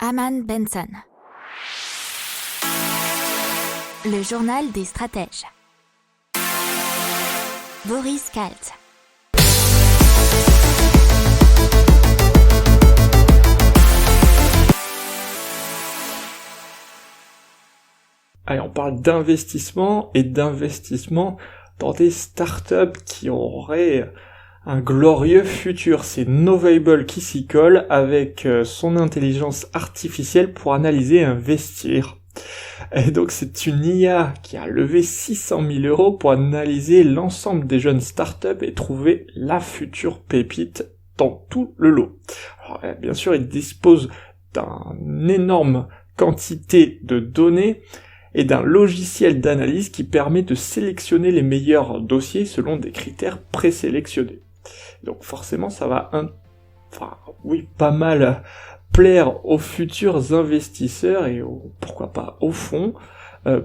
Aman Benson. Le journal des stratèges. Boris Kalt. Allez, on parle d'investissement et d'investissement dans des startups qui auraient un glorieux futur. C'est Novable qui s'y colle avec son intelligence artificielle pour analyser et investir. Et donc c'est une IA qui a levé 600 000 € pour analyser l'ensemble des jeunes startups et trouver la future pépite dans tout le lot. Alors bien sûr, il dispose d'une énorme quantité de données et d'un logiciel d'analyse qui permet de sélectionner les meilleurs dossiers selon des critères présélectionnés. Donc forcément ça va pas mal plaire aux futurs investisseurs et pourquoi pas au fonds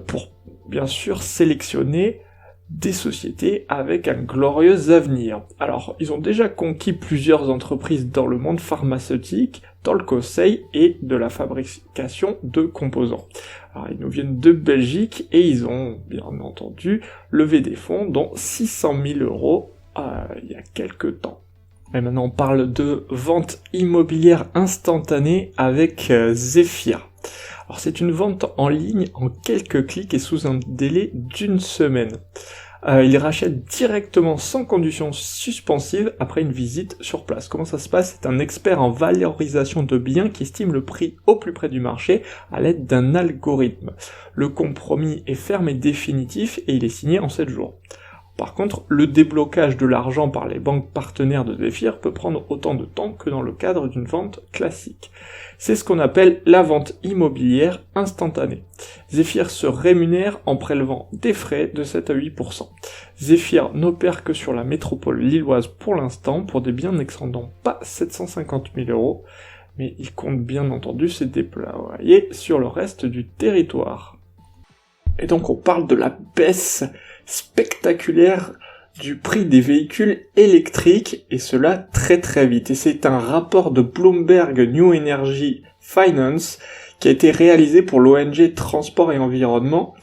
pour bien sûr sélectionner des sociétés avec un glorieux avenir. Alors, ils ont déjà conquis plusieurs entreprises dans le monde pharmaceutique, dans le conseil et de la fabrication de composants. Alors, ils nous viennent de Belgique et ils ont, bien entendu, levé des fonds, dont 600 000 € il y a quelques temps. Et maintenant, on parle de vente immobilière instantanée avec Zephyr. Alors c'est une vente en ligne en quelques clics et sous un délai d'1 semaine. Il rachète directement sans condition suspensive après une visite sur place. Comment ça se passe ? C'est un expert en valorisation de biens qui estime le prix au plus près du marché à l'aide d'un algorithme. Le compromis est ferme et définitif et il est signé en 7 jours. Par contre, le déblocage de l'argent par les banques partenaires de Zephyr peut prendre autant de temps que dans le cadre d'une vente classique. C'est ce qu'on appelle la vente immobilière instantanée. Zephyr se rémunère en prélevant des frais de 7 à 8%. Zephyr n'opère que sur la métropole lilloise pour l'instant, pour des biens n'excédant pas 750 000 €, mais il compte bien entendu se déployer sur le reste du territoire. Et donc on parle de la baisse spectaculaire du prix des véhicules électriques, et cela très très vite. Et c'est un rapport de Bloomberg New Energy Finance qui a été réalisé pour l'ONG Transport et Environnement.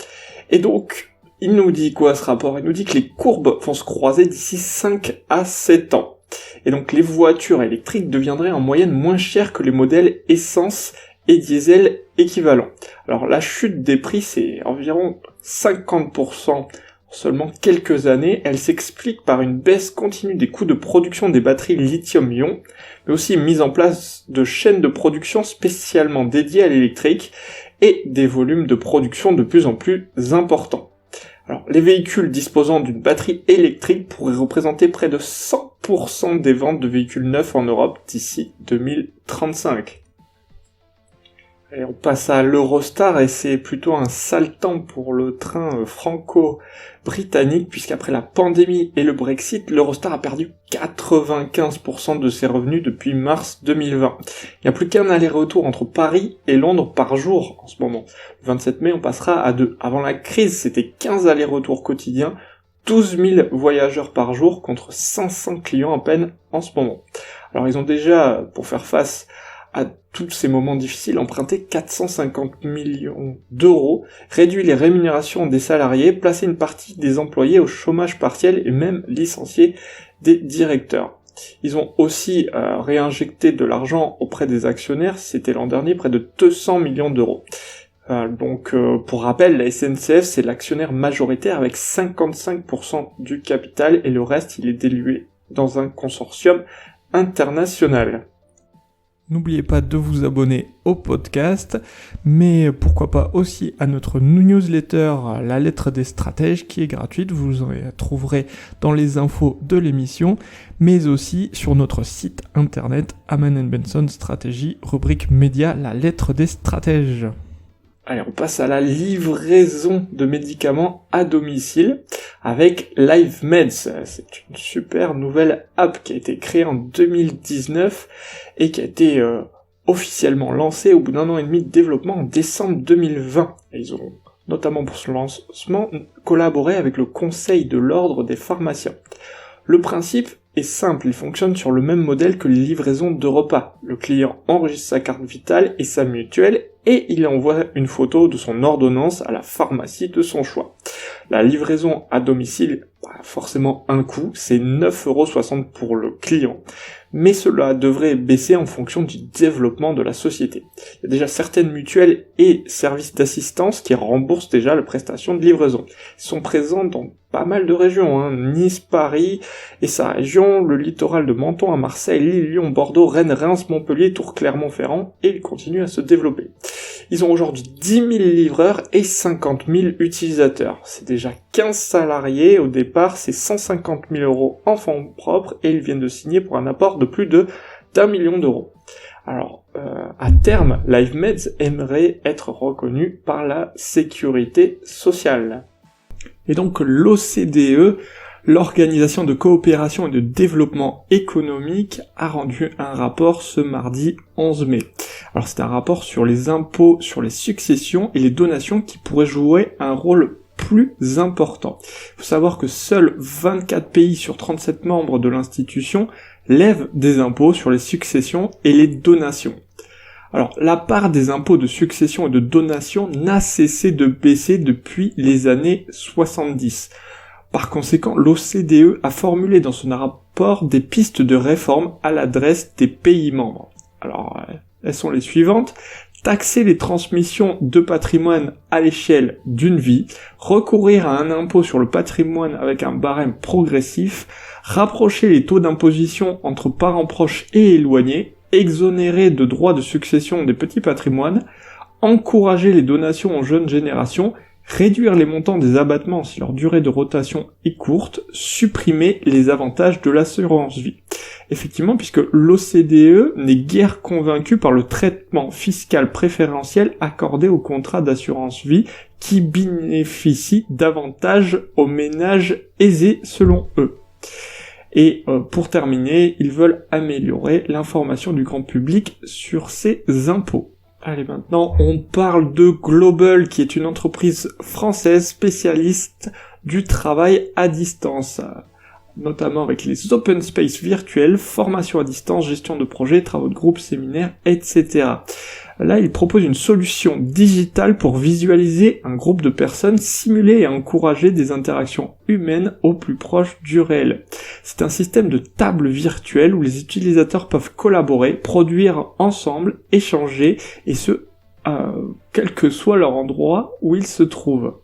Et donc, il nous dit quoi ce rapport ? Il nous dit que les courbes vont se croiser d'ici 5 à 7 ans. Et donc les voitures électriques deviendraient en moyenne moins chères que les modèles essence et diesel équivalents. Alors la chute des prix, c'est environ 50%. Seulement quelques années, elle s'explique par une baisse continue des coûts de production des batteries lithium-ion, mais aussi mise en place de chaînes de production spécialement dédiées à l'électrique et des volumes de production de plus en plus importants. Alors, les véhicules disposant d'une batterie électrique pourraient représenter près de 100% des ventes de véhicules neufs en Europe d'ici 2035. Et on passe à l'Eurostar et c'est plutôt un sale temps pour le train franco-britannique puisqu'après la pandémie et le Brexit, l'Eurostar a perdu 95% de ses revenus depuis mars 2020. Il n'y a plus qu'un aller-retour entre Paris et Londres par jour en ce moment. Le 27 mai, on passera à 2. Avant la crise, c'était 15 allers-retours quotidiens, 12 000 voyageurs par jour contre 500 clients à peine en ce moment. Alors ils ont déjà, pour faire face à tous ces moments difficiles, emprunter 450 millions €, réduit les rémunérations des salariés, placé une partie des employés au chômage partiel et même licencié des directeurs. Ils ont aussi réinjecté de l'argent auprès des actionnaires, c'était l'an dernier près de 200 millions €. Donc pour rappel, la SNCF c'est l'actionnaire majoritaire avec 55% du capital et le reste il est dilué dans un consortium international. N'oubliez pas de vous abonner au podcast, mais pourquoi pas aussi à notre newsletter La Lettre des Stratèges qui est gratuite, vous en trouverez dans les infos de l'émission, mais aussi sur notre site internet Aman Benson Stratégie, rubrique média La Lettre des Stratèges. Allez, on passe à la livraison de médicaments à domicile avec LiveMeds. C'est une super nouvelle app qui a été créée en 2019 et qui a été officiellement lancée au bout d'1 an et demi de développement en décembre 2020. Et ils ont notamment pour ce lancement collaboré avec le Conseil de l'Ordre des pharmaciens. Le principe, est simple, il fonctionne sur le même modèle que les livraisons de repas. Le client enregistre sa carte vitale et sa mutuelle, et il envoie une photo de son ordonnance à la pharmacie de son choix. La livraison à domicile, forcément un coût, c'est 9,60 € pour le client. Mais cela devrait baisser en fonction du développement de la société. Il y a déjà certaines mutuelles et services d'assistance qui remboursent déjà la prestation de livraison. Ils sont présents dans pas mal de régions, Nice, Paris et sa région, le littoral de Menton à Marseille, Lille, Lyon, Bordeaux, Rennes, Reims, Montpellier, Tours, Clermont-Ferrand, et ils continuent à se développer. Ils ont aujourd'hui 10 000 livreurs et 50 000 utilisateurs. C'est déjà 15 salariés, au départ c'est 150 000 € en fonds propres, et ils viennent de signer pour un apport de plus d'1 million d'euros. Alors, à terme, LiveMeds aimerait être reconnu par la sécurité sociale. Et donc l'OCDE, l'Organisation de coopération et de développement économique, a rendu un rapport ce mardi 11 mai. Alors c'est un rapport sur les impôts, sur les successions et les donations qui pourraient jouer un rôle plus important. Il faut savoir que seuls 24 pays sur 37 membres de l'institution lèvent des impôts sur les successions et les donations. Alors, la part des impôts de succession et de donation n'a cessé de baisser depuis les années 70. Par conséquent, l'OCDE a formulé dans son rapport des pistes de réforme à l'adresse des pays membres. Alors, elles sont les suivantes. Taxer les transmissions de patrimoine à l'échelle d'une vie, recourir à un impôt sur le patrimoine avec un barème progressif, rapprocher les taux d'imposition entre parents proches et éloignés, exonérer de droits de succession des petits patrimoines, encourager les donations aux jeunes générations, réduire les montants des abattements si leur durée de rotation est courte, supprimer les avantages de l'assurance vie. Effectivement, puisque l'OCDE n'est guère convaincue par le traitement fiscal préférentiel accordé aux contrats d'assurance vie qui bénéficient davantage aux ménages aisés selon eux. Et pour terminer, ils veulent améliorer l'information du grand public sur ces impôts. Allez, maintenant, on parle de Global, qui est une entreprise française spécialiste du travail à distance, notamment avec les open space virtuels, formation à distance, gestion de projets, travaux de groupe, séminaires, etc. Là, il propose une solution digitale pour visualiser un groupe de personnes, simuler et encourager des interactions humaines au plus proche du réel. C'est un système de table virtuelle où les utilisateurs peuvent collaborer, produire ensemble, échanger, et ce, quel que soit leur endroit où ils se trouvent.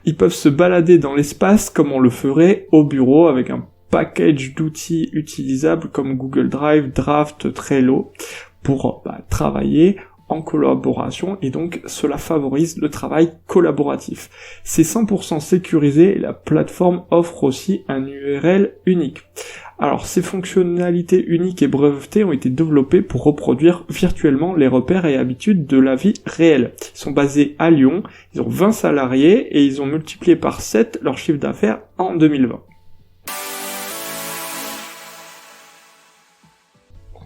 Ils peuvent se balader dans l'espace comme on le ferait au bureau avec un package d'outils utilisables comme Google Drive, Draft, Trello pour travailler en collaboration, et donc cela favorise le travail collaboratif. C'est 100% sécurisé et la plateforme offre aussi un URL unique. Alors ces fonctionnalités uniques et brevetées ont été développées pour reproduire virtuellement les repères et habitudes de la vie réelle. Ils sont basés à Lyon, ils ont 20 salariés et ils ont multiplié par 7 leur chiffre d'affaires en 2020.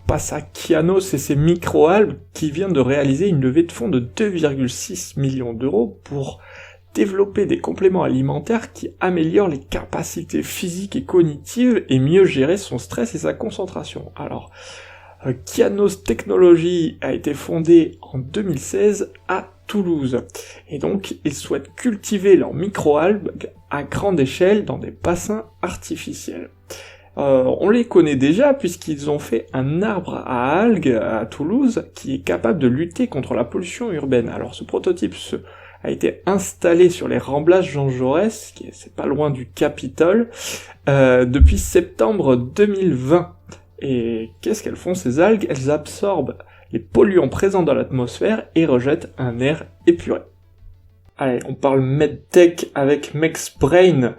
Passe à Kianos et ses microalgues qui vient de réaliser une levée de fonds de 2,6 millions d'euros pour développer des compléments alimentaires qui améliorent les capacités physiques et cognitives et mieux gérer son stress et sa concentration. Alors, Kianos Technologies a été fondée en 2016 à Toulouse, et donc ils souhaitent cultiver leurs microalgues à grande échelle dans des bassins artificiels. On les connaît déjà puisqu'ils ont fait un arbre à algues à Toulouse qui est capable de lutter contre la pollution urbaine. Alors ce prototype a été installé sur les remblages Jean Jaurès, c'est pas loin du Capitole, depuis septembre 2020. Et qu'est-ce qu'elles font ces algues? Elles absorbent les polluants présents dans l'atmosphère et rejettent un air épuré. Allez, on parle MedTech avec MexBrain,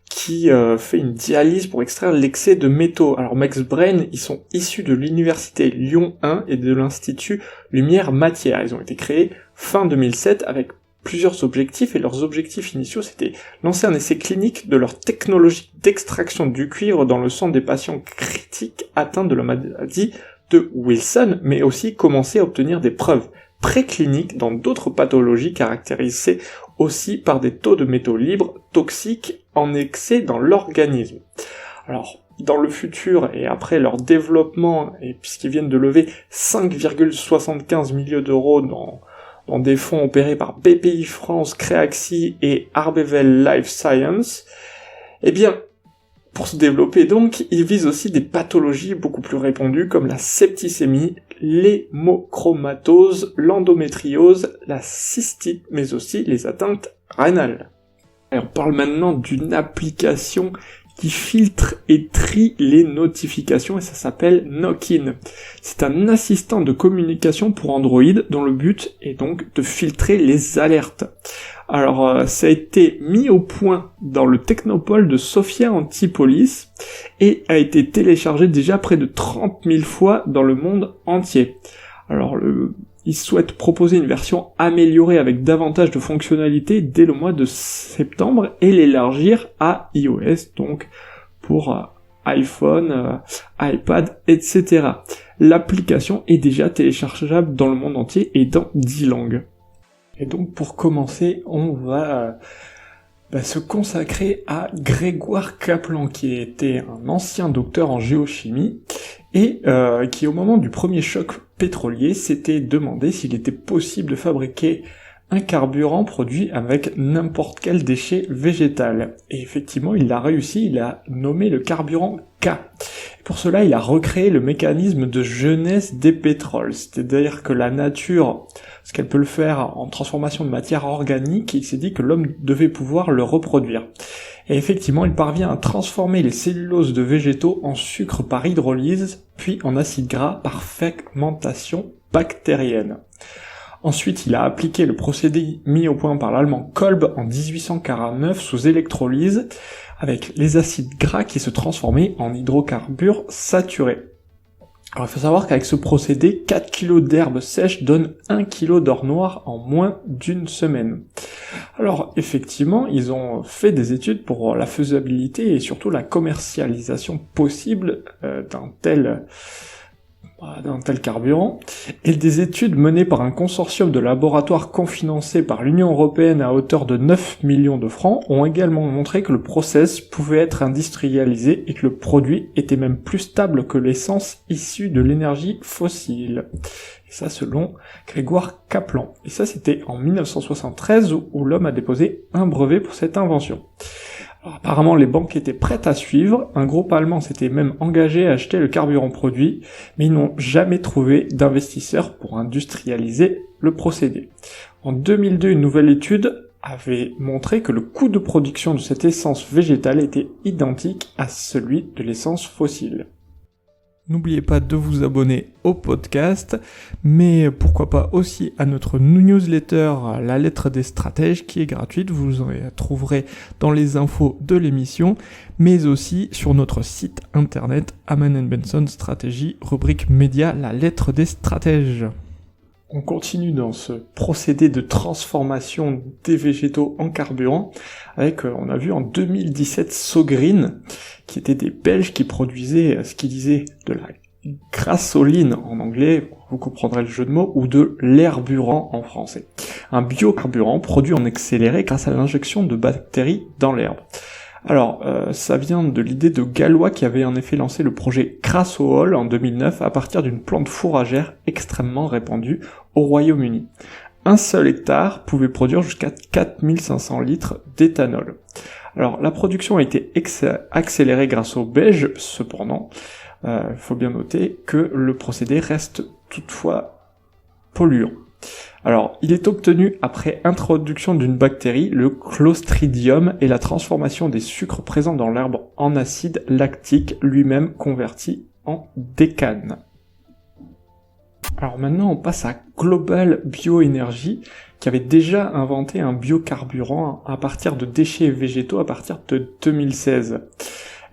qui fait une dialyse pour extraire l'excès de métaux. Alors MexBrain, ils sont issus de l'université Lyon 1 et de l'institut Lumière Matière. Ils ont été créés fin 2007 avec plusieurs objectifs, et leurs objectifs initiaux c'était lancer un essai clinique de leur technologie d'extraction du cuivre dans le sang des patients critiques atteints de la maladie de Wilson, mais aussi commencer à obtenir des preuves précliniques dans d'autres pathologies caractérisées aussi par des taux de métaux libres toxiques en excès dans l'organisme. Alors, dans le futur et après leur développement, et puisqu'ils viennent de lever 5,75 millions d'euros dans des fonds opérés par BPI France, Creaxi et Arbevel Life Science, eh bien, pour se développer donc, ils visent aussi des pathologies beaucoup plus répandues comme la septicémie, l'hémochromatose, l'endométriose, la cystite, mais aussi les atteintes rénales. Et on parle maintenant d'une application qui filtre et trie les notifications et ça s'appelle Knock-in. C'est un assistant de communication pour Android dont le but est donc de filtrer les alertes. Alors ça a été mis au point dans le technopole de Sophia Antipolis et a été téléchargé déjà près de 30 000 fois dans le monde entier. Alors ils souhaitent proposer une version améliorée avec davantage de fonctionnalités dès le mois de septembre et l'élargir à iOS, donc pour iPhone, iPad, etc. L'application est déjà téléchargeable dans le monde entier et dans 10 langues. Et donc pour commencer, on va se consacrer à Grégoire Kaplan, qui était un ancien docteur en géochimie et qui au moment du premier choc pétrolier s'était demandé s'il était possible de fabriquer un carburant produit avec n'importe quel déchet végétal. Et effectivement, il l'a réussi, il a nommé le carburant K. Et pour cela, il a recréé le mécanisme de jeunesse des pétroles, c'est-à-dire que la nature, ce qu'elle peut le faire en transformation de matière organique, il s'est dit que l'homme devait pouvoir le reproduire. Et effectivement, il parvient à transformer les celluloses de végétaux en sucre par hydrolyse, puis en acide gras par fermentation bactérienne. Ensuite, il a appliqué le procédé mis au point par l'allemand Kolb en 1849 sous électrolyse, avec les acides gras qui se transformaient en hydrocarbures saturés. Alors il faut savoir qu'avec ce procédé, 4 kg d'herbe sèche donnent 1 kg d'or noir en moins d'une semaine. Alors effectivement, ils ont fait des études pour la faisabilité et surtout la commercialisation possible d'un tel carburant, et des études menées par un consortium de laboratoires cofinancés par l'Union Européenne à hauteur de 9 millions de francs ont également montré que le process pouvait être industrialisé et que le produit était même plus stable que l'essence issue de l'énergie fossile. Et ça selon Grégoire Kaplan. Et ça c'était en 1973 où l'homme a déposé un brevet pour cette invention. Alors, apparemment, les banques étaient prêtes à suivre, un groupe allemand s'était même engagé à acheter le carburant produit, mais ils n'ont jamais trouvé d'investisseurs pour industrialiser le procédé. En 2002, une nouvelle étude avait montré que le coût de production de cette essence végétale était identique à celui de l'essence fossile. N'oubliez pas de vous abonner au podcast, mais pourquoi pas aussi à notre newsletter La Lettre des Stratèges qui est gratuite, vous en trouverez dans les infos de l'émission, mais aussi sur notre site internet Aman & Benson Stratégie, rubrique média La Lettre des Stratèges. On continue dans ce procédé de transformation des végétaux en carburant avec, on a vu en 2017 Sogreen, qui étaient des Belges qui produisaient ce qu'ils disaient de la grassoline en anglais, vous comprendrez le jeu de mots, ou de l'herburant en français. Un biocarburant produit en accéléré grâce à l'injection de bactéries dans l'herbe. Alors, ça vient de l'idée de Gallois qui avait en effet lancé le projet Crassohol en 2009 à partir d'une plante fourragère extrêmement répandue au Royaume-Uni. Un seul hectare pouvait produire jusqu'à 4500 litres d'éthanol. Alors, la production a été accélérée grâce aux Belges, cependant, il faut bien noter que le procédé reste toutefois polluant. Alors, il est obtenu après introduction d'une bactérie, le Clostridium, et la transformation des sucres présents dans l'herbe en acide lactique, lui-même converti en décane. Alors maintenant, on passe à Global Bioénergie, qui avait déjà inventé un biocarburant à partir de déchets végétaux à partir de 2016.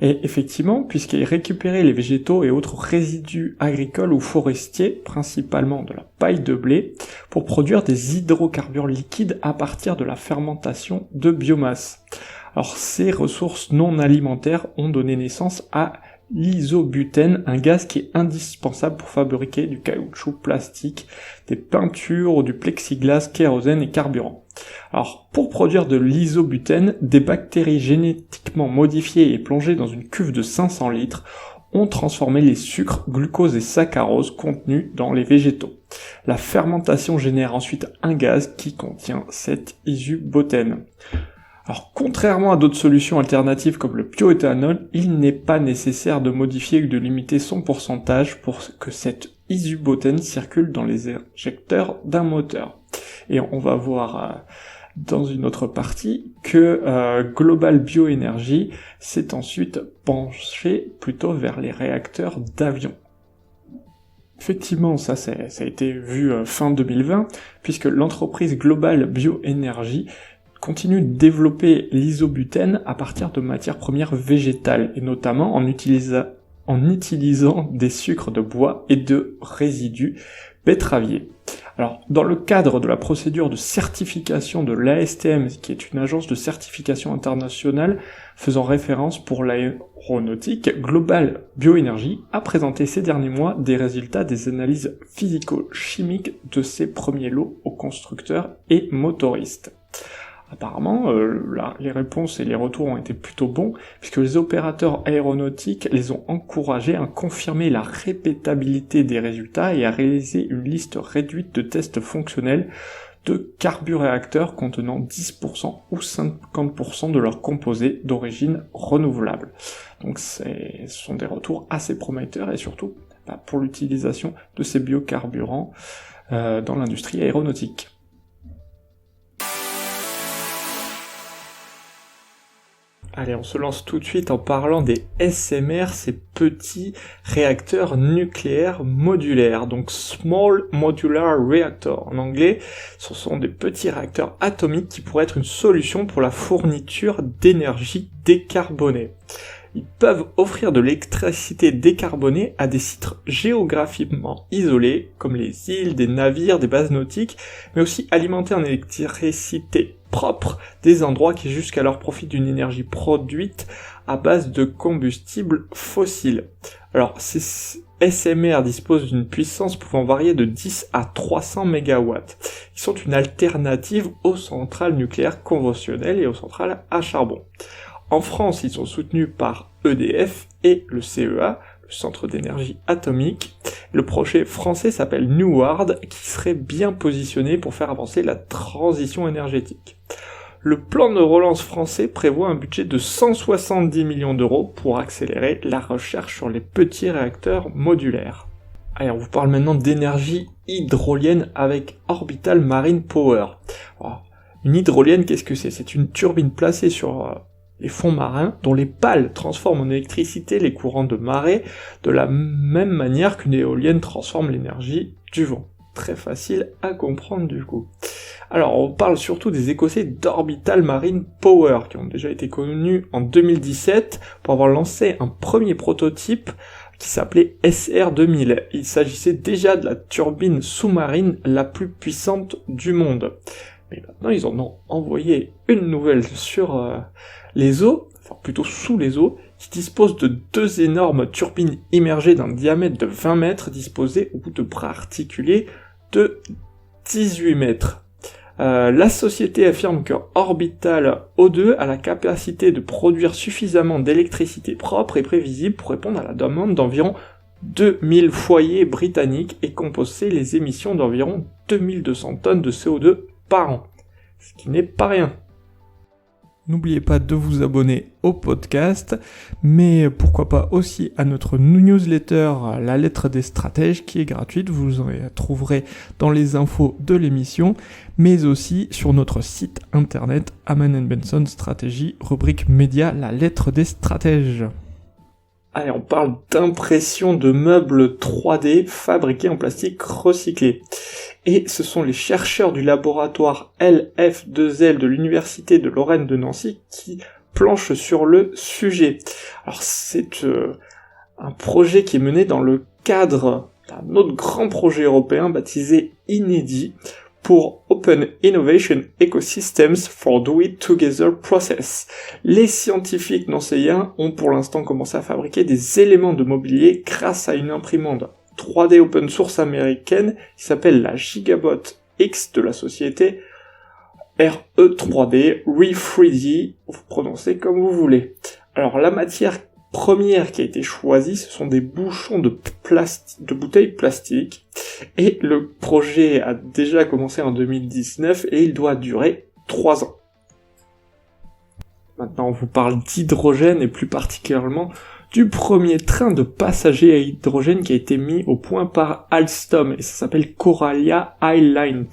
Et effectivement, puisqu'il récupérait les végétaux et autres résidus agricoles ou forestiers, principalement de la paille de blé, pour produire des hydrocarbures liquides à partir de la fermentation de biomasse. Alors ces ressources non alimentaires ont donné naissance à l'isobutène, un gaz qui est indispensable pour fabriquer du caoutchouc, plastique, des peintures ou du plexiglas, kérosène et carburant. Alors, pour produire de l'isobutène, des bactéries génétiquement modifiées et plongées dans une cuve de 500 litres ont transformé les sucres, glucose et saccharose contenus dans les végétaux. La fermentation génère ensuite un gaz qui contient cet isobutène. Alors, contrairement à d'autres solutions alternatives comme le bioéthanol, il n'est pas nécessaire de modifier ou de limiter son pourcentage pour que cet isobutène circule dans les injecteurs d'un moteur. Et on va voir dans une autre partie que Global Bioénergie s'est ensuite penché plutôt vers les réacteurs d'avion. Effectivement, ça a été vu fin 2020, puisque l'entreprise Global Bioénergie continue de développer l'isobutène à partir de matières premières végétales, et notamment en utilisant des sucres de bois et de résidus pétraviers. Alors, dans le cadre de la procédure de certification de l'ASTM, qui est une agence de certification internationale faisant référence pour l'aéronautique, Global Bioénergie a présenté ces derniers mois des résultats des analyses physico-chimiques de ses premiers lots aux constructeurs et motoristes. Apparemment, les réponses et les retours ont été plutôt bons, puisque les opérateurs aéronautiques les ont encouragés à confirmer la répétabilité des résultats et à réaliser une liste réduite de tests fonctionnels de carburéacteurs contenant 10% ou 50% de leurs composés d'origine renouvelable. Donc ce sont des retours assez prometteurs et surtout pour l'utilisation de ces biocarburants dans l'industrie aéronautique. Allez, on se lance tout de suite en parlant des SMR, ces petits réacteurs nucléaires modulaires, donc Small Modular Reactor en anglais. Ce sont des petits réacteurs atomiques qui pourraient être une solution pour la fourniture d'énergie décarbonée. Ils peuvent offrir de l'électricité décarbonée à des sites géographiquement isolés, comme les îles, des navires, des bases nautiques, mais aussi alimenter en électricité propre des endroits qui jusqu'alors profitent d'une énergie produite à base de combustibles fossiles. Alors, ces SMR disposent d'une puissance pouvant varier de 10 à 300 MW. Ils sont une alternative aux centrales nucléaires conventionnelles et aux centrales à charbon. En France, ils sont soutenus par EDF et le CEA, le Centre d'énergie atomique. Le projet français s'appelle Neward, qui serait bien positionné pour faire avancer la transition énergétique. Le plan de relance français prévoit un budget de 170 millions d'euros pour accélérer la recherche sur les petits réacteurs modulaires. Allez, on vous parle maintenant d'énergie hydrolienne avec Orbital Marine Power. Alors, une hydrolienne, qu'est-ce que c'est ? C'est une turbine placée sur les fonds marins, dont les pales transforment en électricité les courants de marée, de la même manière qu'une éolienne transforme l'énergie du vent. Très facile à comprendre du coup. Alors, on parle surtout des Écossais d'Orbital Marine Power, qui ont déjà été connus en 2017 pour avoir lancé un premier prototype qui s'appelait SR2000. Il s'agissait déjà de la turbine sous-marine la plus puissante du monde. Mais maintenant, ils en ont envoyé une nouvelle sur les eaux, enfin plutôt sous les eaux, qui dispose de deux énormes turbines immergées d'un diamètre de 20 mètres disposées au bout de bras articulés de 18 mètres. La société affirme que Orbital O2 a la capacité de produire suffisamment d'électricité propre et prévisible pour répondre à la demande d'environ 2000 foyers britanniques et compenser les émissions d'environ 2200 tonnes de CO2 par an, ce qui n'est pas rien. N'oubliez pas de vous abonner au podcast, mais pourquoi pas aussi à notre newsletter La Lettre des Stratèges qui est gratuite, vous en trouverez dans les infos de l'émission, mais aussi sur notre site internet Aman & Benson Stratégie, rubrique média La Lettre des Stratèges. Allez, on parle d'impression de meubles 3D fabriqués en plastique recyclé. Et ce sont les chercheurs du laboratoire LF2L de l'Université de Lorraine de Nancy qui planchent sur le sujet. Alors c'est un projet qui est mené dans le cadre d'un autre grand projet européen baptisé Inédit pour Open Innovation Ecosystems for Do It Together Process. Les scientifiques nancéiens ont pour l'instant commencé à fabriquer des éléments de mobilier grâce à une imprimante 3D open source américaine qui s'appelle la Gigabot X de la société RE3D, Re3D, vous prononcez comme vous voulez. Alors la matière première qui a été choisie, ce sont des bouchons de bouteilles plastiques, et le projet a déjà commencé en 2019 et il doit durer 3 ans. Maintenant on vous parle d'hydrogène et plus particulièrement du premier train de passagers à hydrogène qui a été mis au point par Alstom et ça s'appelle Coralia Highline.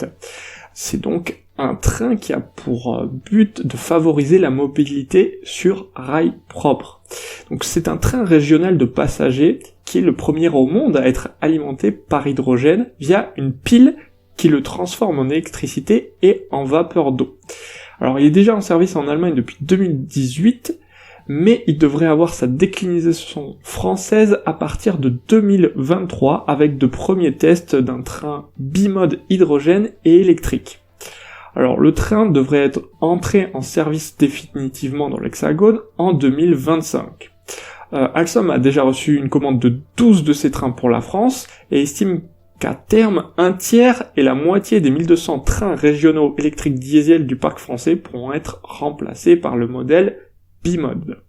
C'est donc un train qui a pour but de favoriser la mobilité sur rail propre. Donc c'est un train régional de passagers qui est le premier au monde à être alimenté par hydrogène via une pile qui le transforme en électricité et en vapeur d'eau. Alors il est déjà en service en Allemagne depuis 2018, mais il devrait avoir sa déclinaison française à partir de 2023 avec de premiers tests d'un train bimode hydrogène et électrique. Alors le train devrait être entré en service définitivement dans l'Hexagone en 2025. Alstom a déjà reçu une commande de 12 de ces trains pour la France et estime qu'à terme, un tiers et la moitié des 1200 trains régionaux électriques diesel du parc français pourront être remplacés par le modèle bimode.